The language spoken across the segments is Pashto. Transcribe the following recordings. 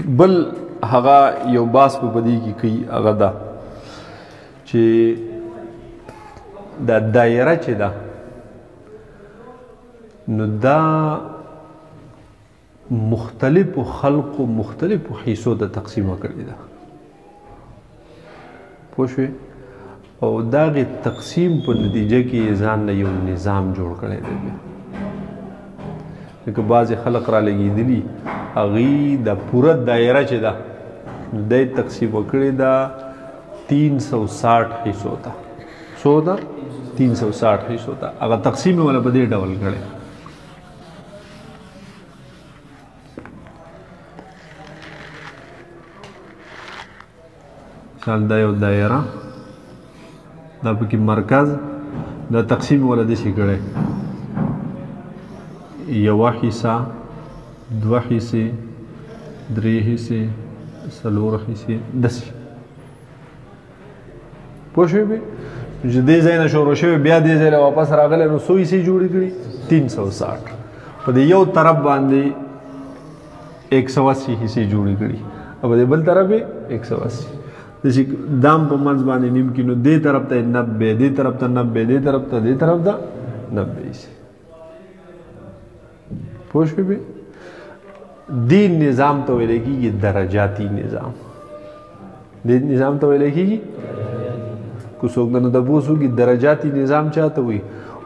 بل هغه یو باس په بدی کې کوي هغه دا چې دا دایره چې ده نو دا مختلفو خلقو مختلفو حصو ته تقسیمه کړې ده پوه شوې او د هغې تقسیم په نتیجه کې یې ځان له یو نظام جوړ کړی دی بیا لکه بعضې خلق را لګېدلي هغوی د پوره دایره چې ده نو دی تقسیمه کړې ده 360 حصو ته څو ده 360 حصو ته هغه تقسیم یې ولا په دې ډول کړی مثال دا یو دایره دا پکې مرکز دا تقسیم ولا داسې کړی یوه حصه دوه حصې درې حصې څلور حصې داسې پوه شوې بې چې دې ځای نه شروع شوی بیا دې ځای له واپس راغلی نو څو حصې جوړې کړي 360 په دې یو طرف باندې 180 حصې جوړې کړي او په دې بل طرف یې 180 داسې دام په منځ باندې نیم کې نو دې طرف ته 90 دې طرف ته 90 دې طرف ته 90 حصې پوه شوې بې دې نظام ته ویلی کېږي درجاتي نظام دې نظام ته ویلی کېږي که څوک نه تپوس وکړي درجاتي نظام چاته وایي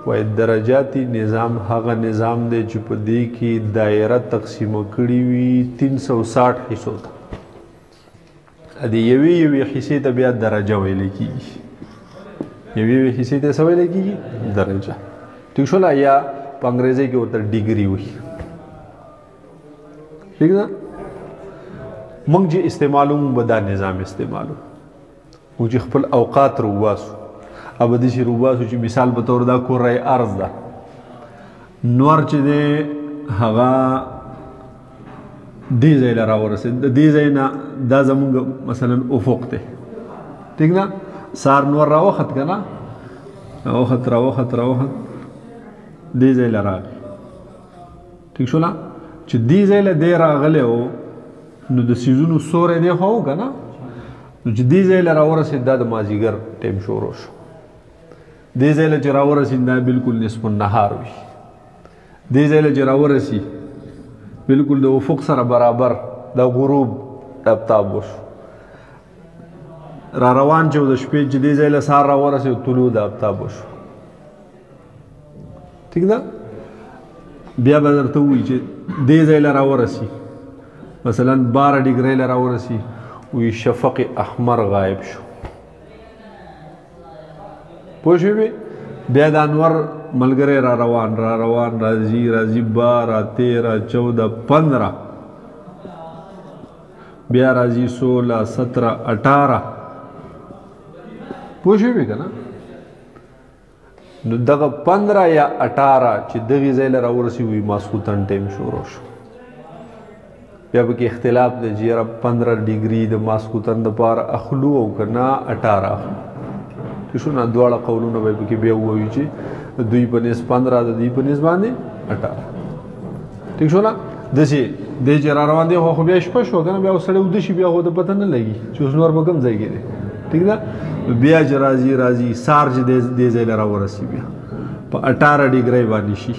وایي درجاتي نظام هغه نظام دی چې په دې کې دایره تقسیمه کړې وي 360 حصو ته د یوې حصې ته بیا درجه ویلی کېږي یوې حصې ته څه ویلی کېږي درجه ټیک شوله یا په انګریزۍ کې ورته ډیګري وایي ٹھیک ده موږ چې استعمالوم به دا نظام استعمالو موږ چې خپل اوقات روباسو او به داسې روباسو چې مثال په طور دا کره ارض ده نور چې دی هغه دې ځای له راورسېد د دې ځای نه دا زمونږ مثلا افق دی ټیک ده سار نور راوخت که نه راوخت دې ځای له راغی ټیک شوله چې دې ځای له دی راغلی و نو د څیزونو سوری دی خو و که نه نو چې دې ځای له راورسېد دا د مازدیګر ټیم شروع شو دې ځای له چې راورسېد دا بلکل نصف النهار وي دې ځای له چې راورسي بلکل د افق سره برابر د غروب آفتاب وشو را روان چې د شپې چې دې ځای له سهار راورسېد طلوع د آفتاب وشو ټیک ده بیا به درته ووایي چې دې ځای له راورسي مثلا 12 ډګرۍ له راورسي وی شفق احمر غایب شو پوه شوې بیا د انور ملګری را روان راځي 12 13 14 15 بیا راځي 16 17 18 پوه شوې که نه نو دغه 15 یا 18 چې دغې ځای له راورسي وي ماسخوتن ټایم شروع شو بیا پکې اختلاف دی چې یاره 15 ډګري د ماسخوتن دپاره اخلو او که نه 18 اخلو ټیک شو نه دواړه قولونه به پکې بیا ووایو چې د دوی په نس 15 د دوی په نس باندې 18 ټیک شو نه داسې دی چې را روان دی خو بیا شپه شوه که نه بیا سړی اوده شي بیا خو د پته نه لګي چې اوس نور به کوم ځای کې دی ټیک ده بیا چې راځي سار چې دې ځای له راورسي بیا په 18 ډګرۍ باندې شي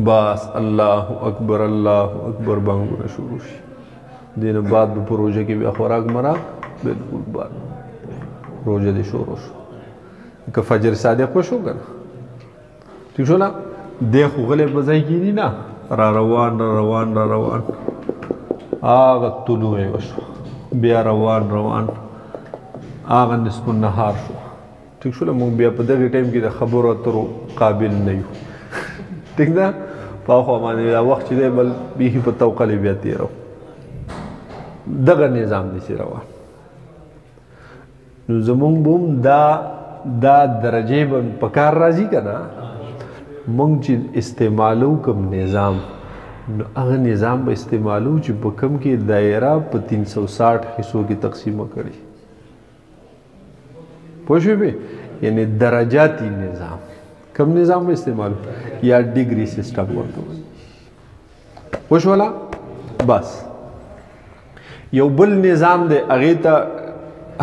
بس الله اکبر بانګونه شروع شي دې نه بعد به په روژه کې بیا خوراک مراک بلکل بعد روژه دې شروع شو که فجر صادق وشو که نه ټیک شو نه دی خو غلی په ځای کېني نه را روان هغه طلوع یې وشو بیا روان هغه نصف النهار شو ټیک شوله موږ بیا په دغې ټایم کې د خبرو اترو قابل نه یو ټیک ده په اخوا باندې دا وخت چې دی بل بیخي په توقلې بیا تېرو دغه نظام داسې روان نو زمونږ به هم دا درجې به په کار راځي که نه موږ چې استعمالو کوم نظام نو هغه نظام به استعمالو چې په کم کې دایره په 360 حصو کې تقسیمه کړي پوه شوې بې یعنی درجاتي نظام کم نظام به استعمالو یا ډیګري سیسټم ورته وایي پوه شوله بس یو بل نظام دی هغې ته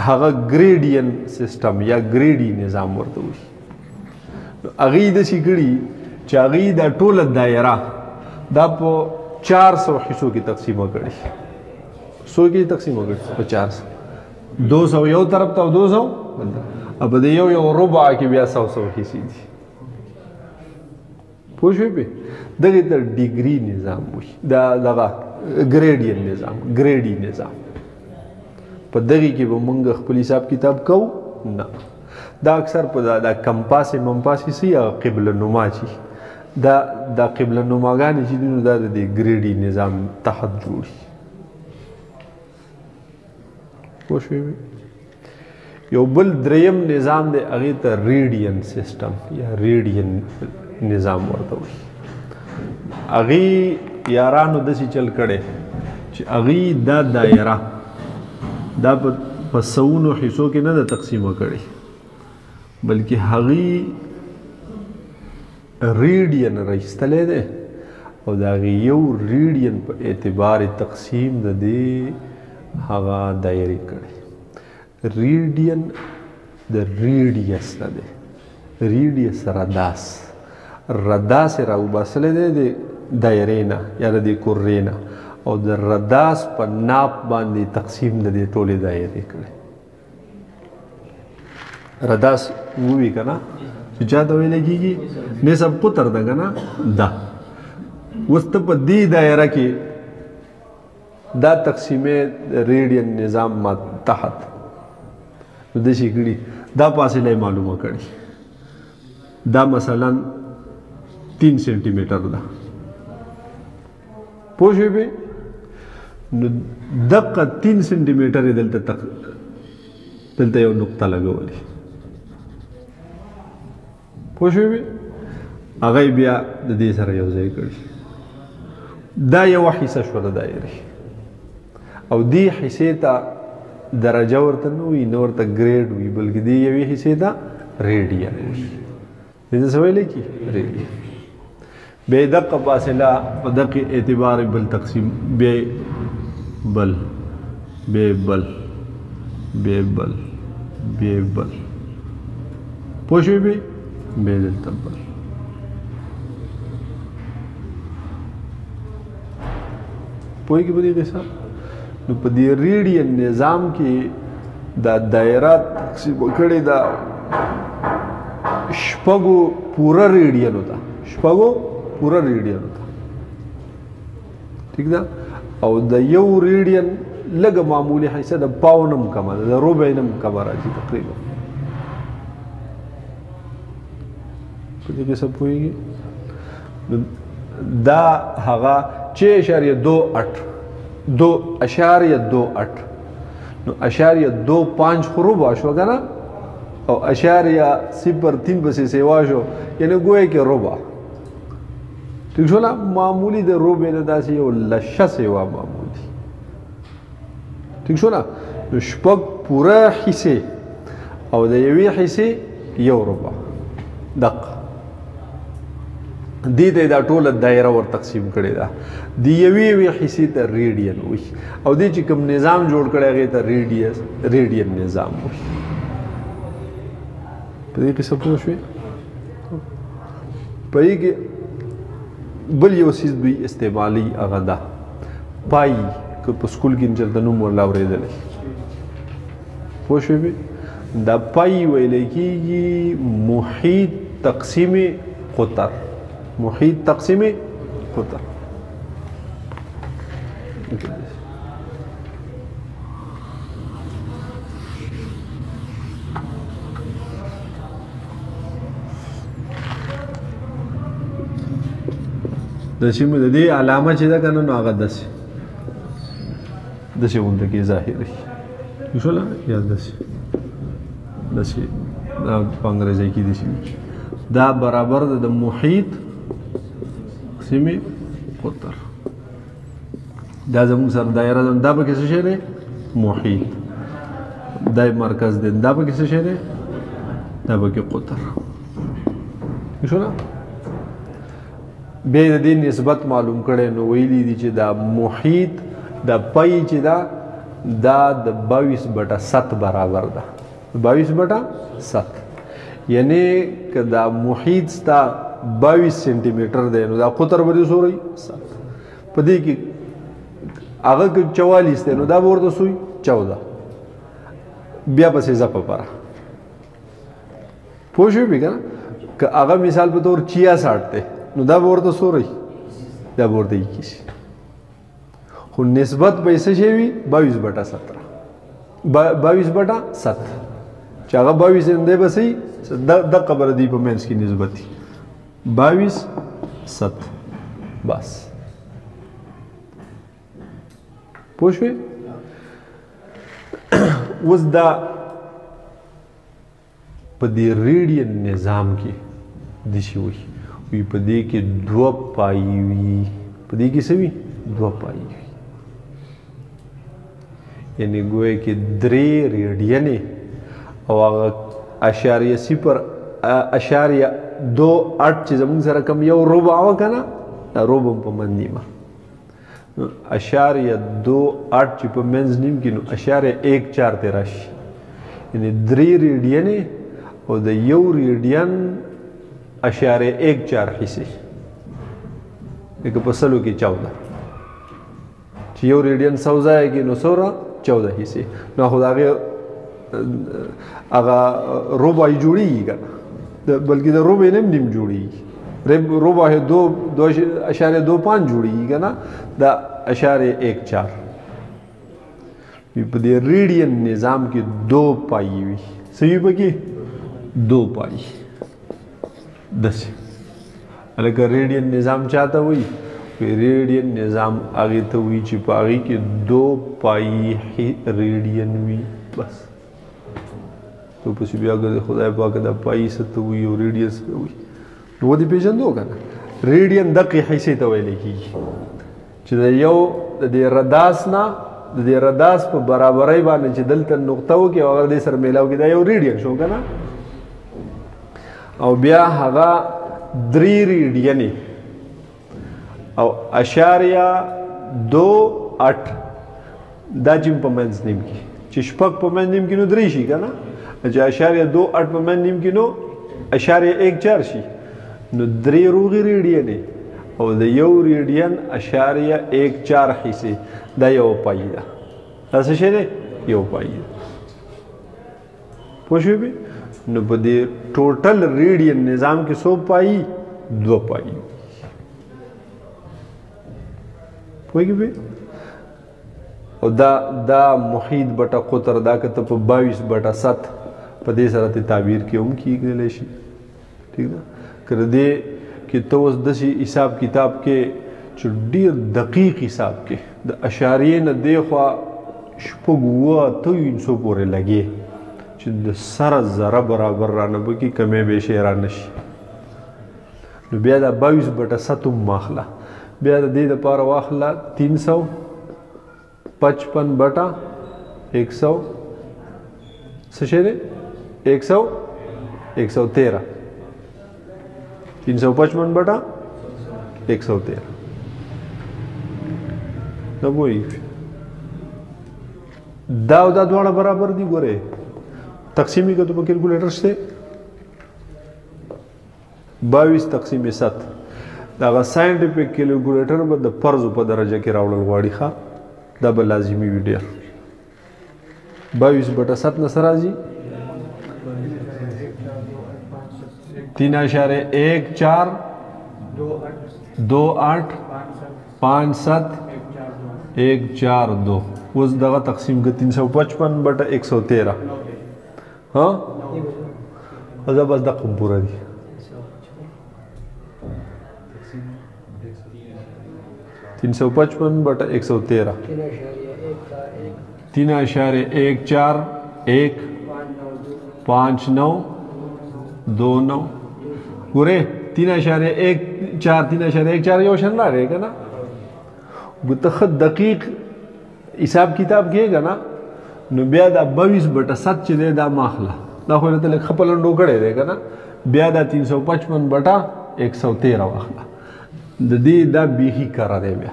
هغه ګریډین سیسټم یا ګریډي نظام ورته وایي. هغې داسې کړي چې هغې دا ټوله دایره دا په 400 حصو کې تقسیمه کړي. څو کې تقسیمه کړي؟ په 400. 200 یو طرف ته او 200 بل طرف. अब د یو ربع کې بیا 100 حصې دي. پوه شوې پې؟ دغې ته ډیګري نظام وایي. دغه ګریډین نظام، ګریډي نظام. په دغې کې به موږ خپل حساب کتاب کوو نه. دا اکثر په دا کمپاسې ممپاسې سي هغه قبله نما چې دا قبله نماګانې چې دي نو دا د دې ګریډي نظام تحت جوړي. پوه شوې؟ یو بل دریم نظام دی هغې ته ریډین سیسټم یا ریډین نظام ورته وایي. هغې یارانو داسې چل کړی چې هغې دا دایره دا په سوونو حصو کې نه ده تقسیمه کړې بلکې هغې ریډین راایستلی دی او د هغې یو ریډین په اعتبار تقسیم د دې هغه دایرې کړی. ریډین د ریډیس نه دی. ریډیس رداس یې راوباسلی دی د دایرې نه یا د دې کرې نه او د رداس په ناپ باندې تقسیم د دې ټولې دایرې کړی. رداس ووي که نه چې چا ته ویلی کېږي نصب قطر ده که نه ده. اوس ته په دې دایره کې دا تقسیمې ریډین نظام تحت نو داسې کړي دا فاصله یې معلومه کړي. دا مثلا 3 سینټي میټر ده. پوه شوې پې؟ نو دقه 3 سینټي میټر یې دلته یو نقطه لګولې. پوه شوې پې؟ هغه یې بیا د دې سره یو ځای کړي. دا یوه حصه شوه د دایرې او دې حصې ته درجه ورته نه وي نه ورته ګریډ وي بلکې دې یوې حصې ته ریډین وي. دې ته څه ویلی کي؟ ریډین. بیا یې دقه فاصله په دقې اعتبار بل تقسیم بیا بل بیا بل بیا بل بیا بل. پوه شوې بې؟ بیا دلته بل. پوهېږي په دې قصه؟ نو په دې ریډین نظام کې دا دایره تقسیم کړې ده شپږو پوره ریډینو ته. شپږو پوره ریډینو ته. ٹھیک ده؟ او د یو ریډین لږه معمولي حصه د پاو نه هم کمه ده، د ربع نه هم کمه راځي تقریبا. په دې قصه پوهېږي؟ دا هغه 6.28 2.28 نو 0.25 خو ربع شو که نه او 0.03 پسې سیوا شو یعنې ګویا کې ربع. ٹھیک شو نه؟ معمولي د ربع نه داسې یو لشه سیوا معمولي. ٹھیک شو نه؟ نو شپږ پوره حصې او د یوې حصې یو ربع دقه دې ته دا ټوله دایره ور تقسیم کړې ده. د یوې حصې ته ریډین وایي او دې چې کوم نظام جوړ کړی هغې ته ریډین نظام وایي. په دې قصه پوه شوې؟ په دې کې بل یو څیز دوی استعمالي هغه ده پای. که په سکول کې چېرته نوم ورله اورېدلی پوه شوې؟ دا پای ویلی کېږي محیط تقسیم قطر. محیط تقسیم قطر. داسې مو د دې علامه چې ده که نه نو هغه داسې غونډه کې ظاهري شوله یا داسې دا په انګریزي کې داسې دا برابر ده د محیط تقسیم قطر. دا زموږ سره دایره ده دا پکې څه شی دی؟ محیط. دا مرکز دی دا پکې څه شی دی؟ دا پکې قطر. شوله؟ بیا د دې نسبت معلوم کړی نو ویلي دي چې دا محیط دا پای چې دا دا د 22/7 برابر ده. 22/7 یعنی که دا محیط ستا 22 سینټي میټر دی نو دا قطر به دې څو رہی 7. په دې کې هغه که 44 دی نو دا به ورته سوی 14. بیا پسې زپه پره پوه شوې که نه. که هغه مثال په طور 66 دی نو دا به ورته څو رہی دا به ورته 21. خو نسبت به یې څه شی وي 22/7 چې هغه 22 دی به صحیح دقه به د دې په منځ کې نسبت وي 22/7 بس پوه شوې. اوس دا په دې ریډین نظام کې داسې وي په دې کې 2 پایې وي. په دې کې څه وي 2 پایې وي یعنی ګویا کې 3 ریډینې او هغه 0.0.28 چې زموږ سره کوم یو ربع وه که نه دا ربع په منځ نیمه 0.28 چې په منځ نیم کې نو 0.14 ته راشي یعنی 3 ریډینې او د یو ریډین 0.14 حصې لکه په سلو کې 14 چې یو ریډین 100 ځای کې نو 14 حصې نو خو د هغې هغه ربع یې جوړېږي که نه بلکې د ربع نه هم نیم جوړېږي ربع 2.25 جوړېږي که نه دا 0.14 په دې ریډین نظام کې 2 پایې وي څه وي پکې 2 پایې داسې لکه ریډین نظام چاته وایي ریډین نظام هغې ته وایي چې په هغې کې 2 پایې ریډین وي بس تو پسې بیا ګرځې خدای پاک دا پایې څه ته وایي او ریډین څه ته وایي نو ودې پېژندو که نه ریډین دقې حصې ته ویلی کېږي چې د یو د دې رداس نه د دې رداس په برابرۍ باندې چې دلته نقطه وکړي او هغه دې سره میلاو کړي دا یو ریډین شو که نه او بیا هغه 3 ریډینې او 0.28 دا چې په منځ نیم کې چې شپږ په منځ نیم کې نو 3 شي که نه چې 0.28 په منځ نیم کې نو 0.14 شي نو 3 روغې ریډینې او د یو ریډین 0.14 حصې دا یو پایې ده دا څه شی دی یو پایې ده پوه شوې نو په دې ټوټل ریډین نظام کې څو پایې 2 پایې پوهېږې او دا محیط بټه قطر دا که ته په 22/7 په دې سره ته تعبیر کې هم کېږدلی شي ټیک ده که د دې کې ته اوس داسې حساب کتاب کې چې ډېر دقیق حساب کې د اشاریې نه دېخوا 8 پورې لګې چې د سره ذره برابر رانه بکي کمی بیشی رانه شي نو بیا دا 22/7 هم واخله بیا د دې دپاره واخله 355/100 څه شی دی 113 355/113 دا وایي دا او دا دواړه برابر دي ګورئ تقسیمی که تو په کیلکولیټر شته 22 تقسیم 7 دا هغه ساینټیفیک کیلکولیټر به د فرضو په درجه کې راوړل غواړي ښه دا به لازمي وي ډېر 22/7 نه څه راځي 3.14 2857 اوس دغه تقسیم که 355/113 ها دا بس دقم پورا دي 355/113 3.141592 ګوره 3.14 یو شان راغی که نه ګوته ښه دقیق حساب کتاب کېږه نه نو بیا دا 22/7 چې دی دا ماخله دا خو ته لږ ښه پلنډو کړی دی که نه بیا دا 355/113 واخله د دې دا بیخي کره دی بیا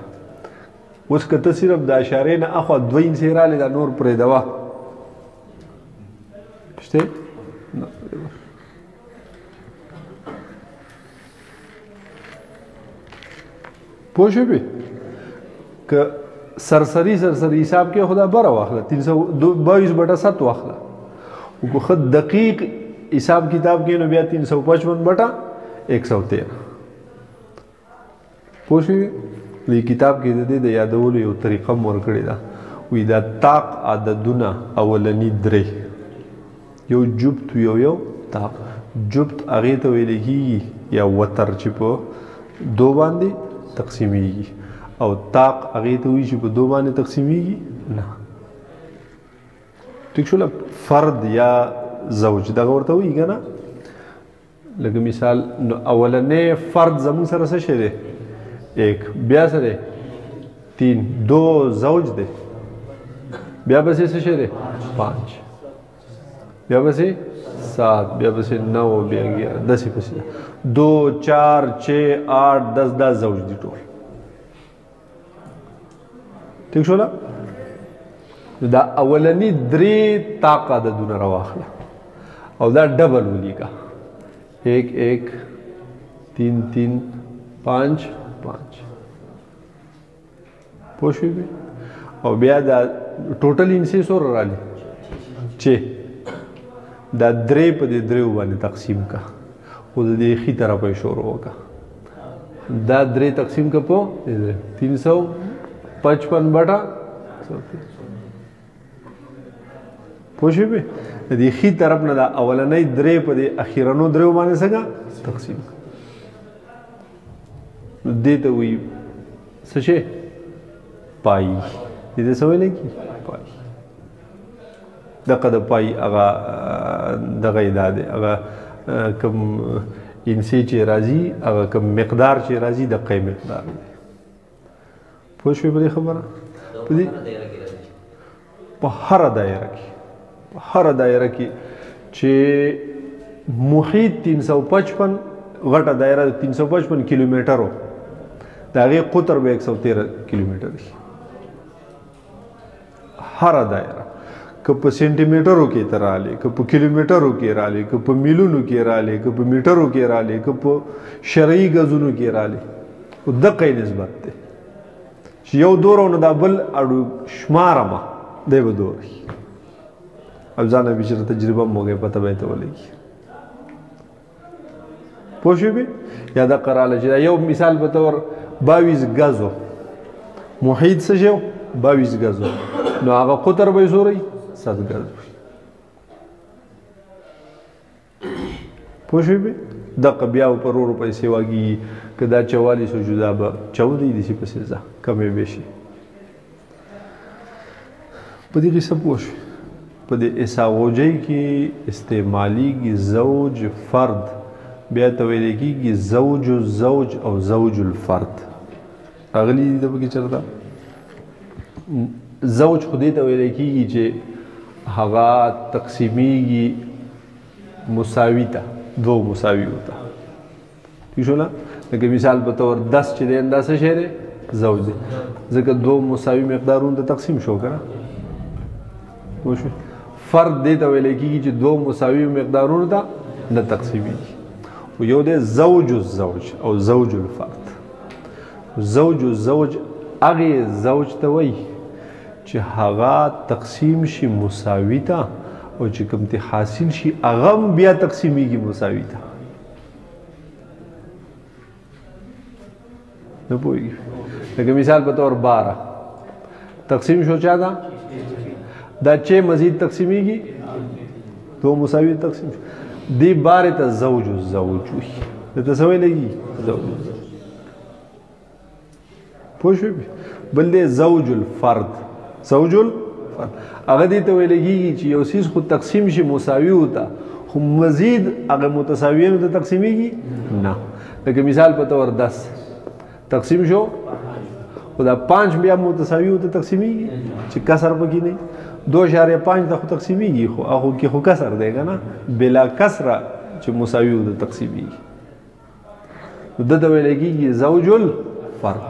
اوس که ته صرف د اشارې نه اخوا 2 انچې رالی دا نور پرېږدوه شته پوه شوې که سرسری حساب کې خدا بره واخله 322/7 واخله او خود دقیق حساب کتاب کې نو بیا 355/113 پوه شوې دې کتاب کې د یادولو یو طریقه مور کړې ده وی دا طاق عددونه اولنی 3 یو جبت یو طاق جبت هغې ته ویل کېږي یا وتر چې په 2 باندې تقسیمیږي او طاق هغې ته وایي چې په 2 باندې تقسیمیږي نه ټیک شوله فرد یا زوج دغه ورته وایي که نه لکه مثال نو اولنی فرد زموږ سره څه شی دی 1 بیا څه دی 3 2 زوج دی بیا پسې څه شی دی 5 بیا پسې 7 بیا پسې 9 بیا 11 داسې پسې 2 4 6 8 10 دا زوج دي ټول ٹھیک شوله دا اولنی 3 طاق عددونه راواخله او دا ډبل ولیکه 1 1 3 3 5 5 پوه شوې او بیا دا ټوټل انسې څومره رالی 6 دا 3 په دې 3 باندې تقسیم کا خو د دې ښي طرفه یې شروع وکړه دا 3 تقسیم که په 355/113 پوه شوې د دې ښي طرف نه دا اولنۍ 3 په دې اخیرنو 3 باندې څنګه تقسیم دې ته وایي څه شی پای دې ته څه ویلی کېږي پای دغه د پای هغه دغه یې دا دی هغه کوم انسې چې راځي هغه کوم مقدار چې راځي دغه یې مقدار دی پوه شوې په دې خبره په دې په هره دایره کې چې محیط 355 غټه دایره 355 کیلومترو د هغې قطر به 113 کیلومتر دی هره دایره که په سنټیمیټرو کې ته رالې که په کیلومترو کې رالې که په میلونو کې رالې که په میټرو کې رالې که په شرعي ګزونو کې رالې خو دقه یې نسبت دی چې یو دوره نو دا بل اړو شمارمه دی به دوري او ځان به چې تجربه موږ پته به ته ولګي پوه شوې یا دا قراله چې یو مثال په تور 22 غزو محیط څه شو 22 غزو نو هغه قطر به زوري 7 غز پوه شوې دغه بیا په ورو پیسې واګي که دا 44 جدا به 14 دي چې پسې ځه کمې به شي په دې قصه پوه شو په دې اساوجۍ کې استعمالیږي زوج فرد بیا ته ویل کېږي زوج الزوج او زوج الفرد اغلی دې پکې چرته زوج خو دې ته ویل کېږي چې هغه تقسیمیږي مساوي ته 2 مساوي وته ٹھیک شو نه لکه مثال په تور 10 چې دی اندازه شی دی زوج دی ځکه 2 مساوي مقدارونو ته تقسیم شو که نه وشو فرد دې ته ویل کېږي چې 2 مساوي مقدارونو ته نه تقسیمیږي و یو دی زوج الزوج او زوج الفرد زوج الزوج هغې زوج ته وایي چې هغه تقسیم شي مساوي ته او چې کوم ته حاصل شي هغه بیا تقسیمیږي مساوي ته نه پوهېږي لکه مثال په طور 12 تقسیم شو چا ده دا 6 مزید تقسیمیږي 2 مساوي تقسیم شو دی بارې ته زوج الزوج وي دته څه ویلېږي زوج الزوج پوه شوې بل دی زوج الفرد زوج الفرد هغه دې ته ویلېږي چې یو څیز خو تقسیم شي مساوي وته خو مزید هغه متساویانو ته تقسیمیږي نه لکه مثال په طور 10 تقسیم شو خو دا 5 بیا متساوي وته تقسیمیږي چې کسر پکې نه 2.5 ته خو تقسیمیږي خو هغه کې خو کسر دی که نه بلا کسره چې مساوي وته تقسیمیږي نو دته ویل کېږي زوج الفرد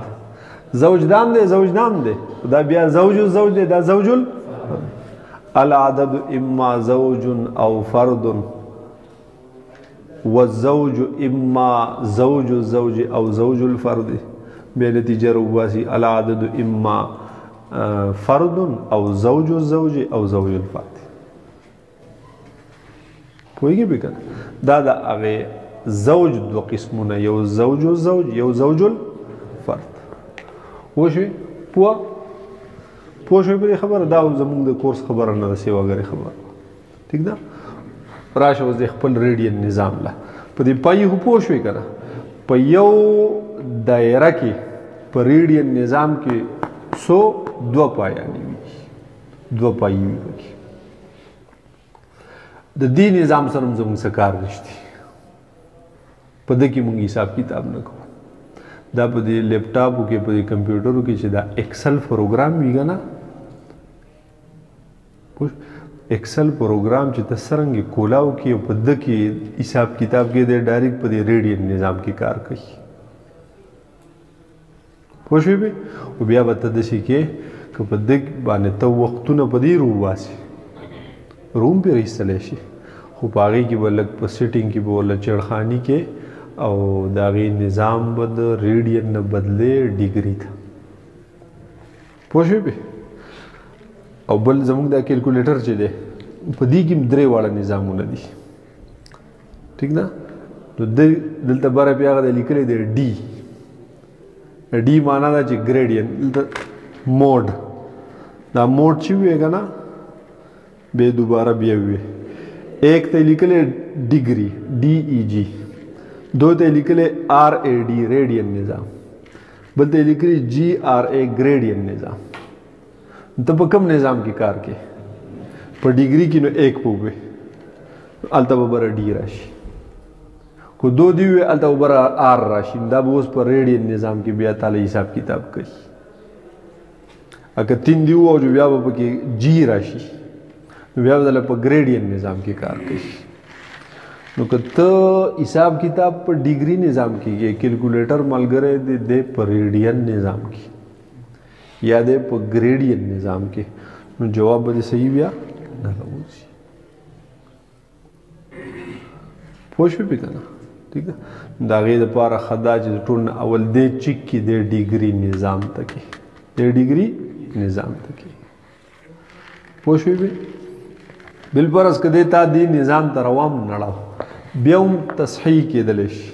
زوج دام دی زوج دام دی دا بیا زوج الزوج دی دا زوج العدد اما زوج او فرد والزوج اما زوج الزوج او زوج الفرد بیا نتیجه روباسی العدد اما فرد او زوج الزوج او زوج الفرد پوهیږي به کنه دا د هغه زوج دو قسمونه یو زوج الزوج یو زوج الفرد وشوي پوه شوي په خبره دا زموږ د کورس خبره نه ده سیواګرې خبره ټیک ده راشه اوس د خپل ریډین نظام له په دې پای خو پوه شوي که نه په یو دایره کې په ریډین نظام کې څو دوه پایانې وي دوه پایې وي پکې د دې نظام سره هم زموږ څه کار نشته په ده کې موږ حساب کتاب نه کوو دا په دې لیپټاپو کې په دې کمپیوټرو کې چې دا ایکسل پروګرام وي که نه ایکسل پروګرام چې ته څرنګه کولاو کې او په ده کې حساب کتاب کې دی ډایرکټ په دې ریډین نظام کې کار کوي پوه شوې به او بیا به ته داسې کې که په ده باندې ته وختونه په دې روباسي روم پرې ایستلی شي خو په هغې کې به لږ په سیټینګ کې به ورله چړخاني کې او د هغې نظام به د ریډین نه بدلې ډیګري ته پوه شوې به او بل زموږ دا کیلکولیټر چې دی په دې کې هم درې واړه نظامونه دي ټیک ده نو دلته بره بیا هغه لیکلی دی ډي معنا ده چې ګریډین دلته موډ دا موډ چې وی که نه بیا دوباره بیا وی ایک ته لیکلی ډیګري DEG دو ته لیکلی RAD ریډین نظام بل ته لیکلی GRA ګریډین نظام ته په کوم نظام کې کار کې په ډیګري کې نو ایک پوبه هلته به بره ډي راشي خو دو دی وي هلته به بره آر راشي دا به اوس په ریډین نظام کې بیا تاله حساب کتاب کوي اگه تین دی وو بیا به پکې جی راشي نو بیا به دله په ګریډین نظام کې کار کوي نو که ته حساب کتاب په ډیګري نظام کې کیلکولیټر ملګری دی په ریډین نظام کې یا دی په ګریډین نظام کې نو جواب به صحیح بیا نه راوځي پوه شوې پې که نه ټیک ده د هغې دپاره ښه دا چې د ټول نه اول دی چیک کړي دی ډیګري نظام ته کې دی ډیګري نظام ته کې پوه شوې پې بالفرض که دی تا دې نظام ته روام نړاو بیا هم تصحیح کېدلی شي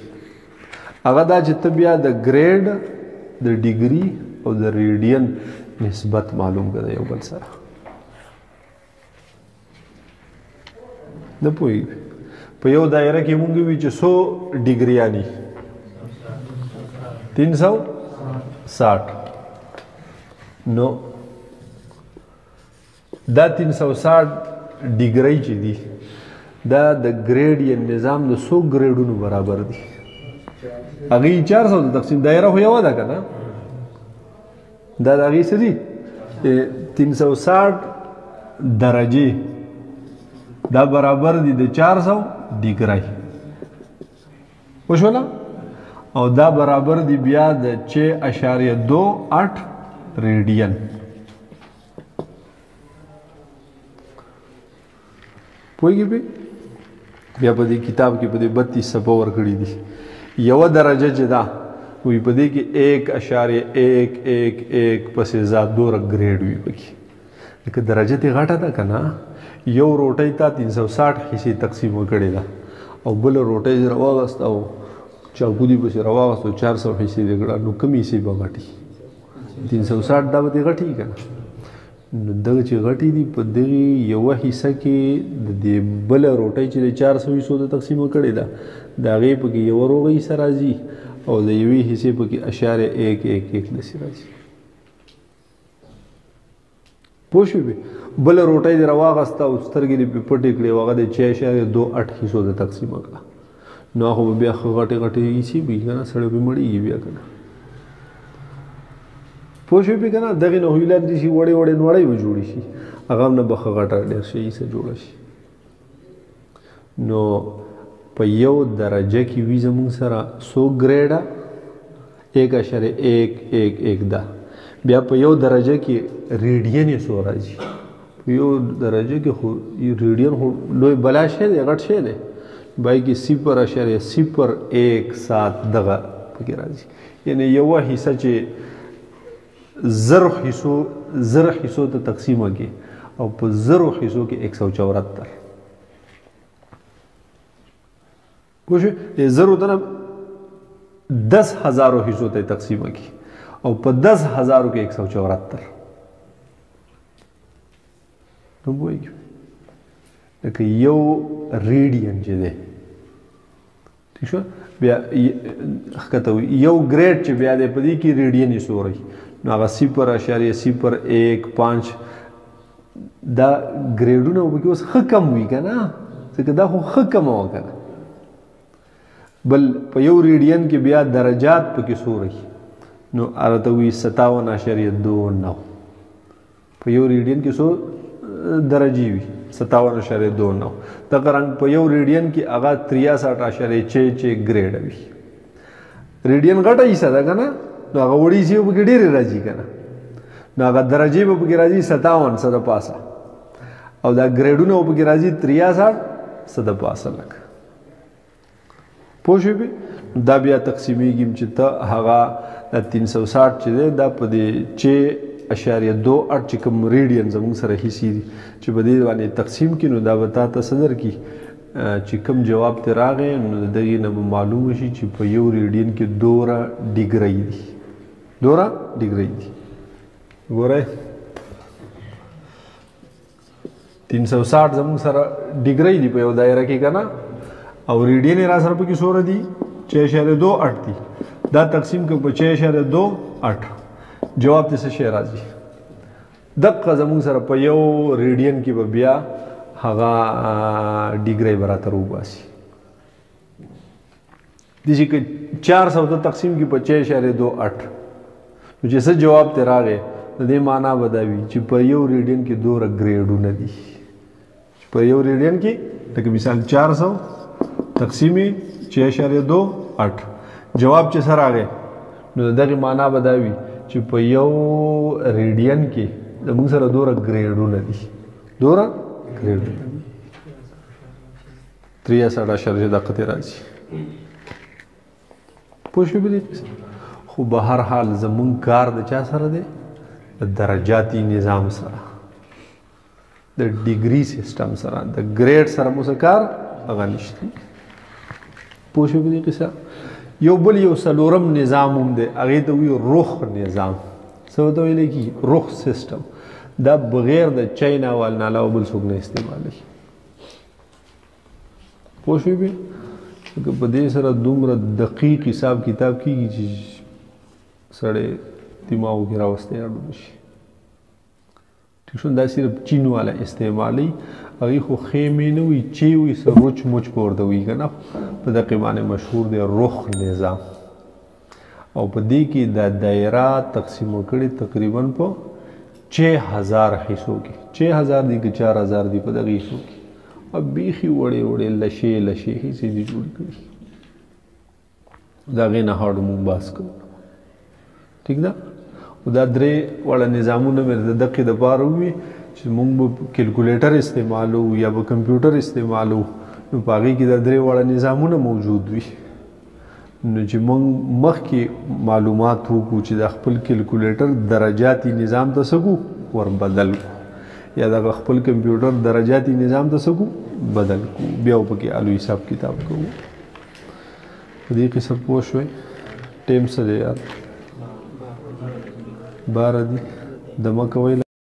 هغه دا چې ته بیا د ګریډ د ډیګري او د ریډین نسبت معلوم کړه یو بل سره نه پوهېږي په یو دایره کې مونږ وي چې 100 ډیګریاني 360 نو دا 360 ډیګرۍ چې دي دا د ګریډین نظام د 100 ګریډونو برابر دي هغې 400 د تقسیم دایره خو یوه ده که نه دا د هغې څه دي 360 درجې دا برابر دي د 400 ډیګرۍ وشوله او دا برابر دي بیا د 6.28 ریډین پوهېږي پې بیا په دې کتاب کې په دې 32 صفحه ورکړي دي یوه درجه چې ده وی په دې کې 1.111 پسې زاد دوره ګریډ وي پکې لکه درجه تې غټه ده که نه یو روټۍ تا 360 حصې تقسیم کړې ده او بله روټۍ دې راواغسته او چاقو دې پسې راواغسته 400 حصې دې کړه نو کوم حصې به غټي 360 دا به دې غټي که نه نو دغه چې غټي دي په دغې یوه حصه کې د دې بله روټۍ چې د 400 حصو ته تقسیم کړې ده د هغې پکې یوه روغه حصه راځي او د یوې حصې پکې 1.111 داسې راځي پوه شوې بله روټۍ دې راواغسته او سترګې دې پې پټې کړې او هغه د 6.28 حصو ته تقسیم کړه نو هغه به بیا ښه غټې غټې حصې وي که نه سړی پې مړېږي بیا که نه پوه شوې پې که نه دغې نه هیلان دي شي وړې وړې نوړۍ به جوړې شي هغه هم نه به ښه غټه ډېر شي حصه جوړه شي نو په یو درجه کې وي زموږ سره 100 ګریډه 1.111 ده. بیا په یو درجه کې ریډین یې څو راځي؟ په یو درجه کې خو ریډین خو لوی بلا شی دی، غټ شی دی. بای کې 0.017 دغه پکې راځي. یعنی یوه حصه چې زر حصو ته تقسیمه کې او په زرو حصو کې 174. پوه شوې؟ زرو ته 10,000 حصو ته تقسیمه کې او په 10,000 کې 174. نو پوهېږي لکه یو ریډین چې دی، ٹھیک شو؟ بیا ښکته وي یو ګریډ چې بیا دی په دې کې ریډین یې څو راشي؟ نو هغه 0.015 دا ګریډونه به کې اوس ښه کم وي که نه، ځکه دا خو ښه کمه وه که نه. بل په یو ریډین کې بیا درجات پکې څو راشي؟ نو هلته وي 57.29. په یو ریډین کې څو درجې وي؟ 57.29. دغه رنګ په یو ریډین کې هغه 63.66 ګریډ وي. ریډین غټه حصه ده که نه، نو هغه وړې حصې به پکې ډېرې راځي که نه، نو هغه درجې به پکې راځي 57 د پاسه او دا ګریډونه به پکې راځي 63 د پاسه لکه. پوه شوې؟ دا بیا تقسیمیږي چې ته هغه 360 چې دی دا په دې 6.28 چې کوم ریډین زموږ سره حصې دي چې په دې باندې تقسیم کړي، نو دا به تا ته صدر کړي چې کوم جواب ته راغی، نو د دغې نه به معلومه شي چې په یو ریډین کې 2 ډیګرۍ دي. 2 ډیګرۍ دي. ګورئ 360 زموږ سره ډیګرۍ دي په یو دایره کې که نه، او ریډین یې را سره پکې څومره دي؟ 6.28 دي. دا تقسیم کړو په 6.28 جواب ته څه شی راځي؟ دقه زموږ سره په یو ریډین کې به بیا هغه ډیګرۍ به راته وباسي. داسې که 400 ته تقسیم کړي په 6.28 نو چې څه جواب ته راغی د دې معنا به دا وي چې په یو ریډین کې 2 ګریډونه دي. په یو ریډین کې لکه مثال 400 تقسیم 6.28 جواب چې څه راغی نو د دغې معنا به دا وي چې په یو ریډین کې زموږ سره 2 ګریډونه دي. 2 ګریډونه دي. 63 دقه ته راځي. پوه شوې په دې؟ خو به هر حال زموږ کار د چا سره دی؟ د درجاتي نظام سره، د ډیګري سیسټم سره، د ګریډ سره مو څه کار هغه نشته. پوه شوې په دې قصه؟ یو بل یو څلورم نظام هم دی، هغې ته وایي رخ نظام. څه ورته ویلی کېږي؟ رخ سیسټم. دا بغیر د چاینا وال نه علاوه بل څوک نه استعمالوي. پوه شوې بې؟ که په دې سره دومره دقیق حساب کتاب کېږي چې سړی دماغو کې راوستی اړو شي. ټیک شو؟ دا صرف چین والا استعمالوي، هغې خو خیمې نه وي، چې وي څه روچ موچ به ورته وي که نه. په دقې باندې مشهور دی رخ نظام. او په دې کې دا دایره تقسیم کړي تقریبا په 6000 حصو کې. 6000 دي که 4000 دي په دغې حصو کې. او بیخي وړې وړې لشې حصې دي جوړې کړي. د هغې نه هاړو مونږ بحث کوو. ټیک ده؟ او دا 3 واړه نظامونه مې د دقې دپاره ووي چې مونږ به کیلکولیټر استعمالو یا به کمپیوټر استعمالو، نو په هغې کې دا 3 واړه نظامونه موجود وي. نو چې مونږ مخکې معلومات وکړو چې د خپل کیلکولیټر درجاتي نظام ته څه کړو؟ ور بدل کړو، یا د خپل کمپیوټر درجاتي نظام ته څه کړو؟ بدل کړو. بیا پکې الو حساب کتاب کوو. په دې قصه پوه شوئ؟ ټیم څه دی یار؟ 12 دي. دمه کوئ.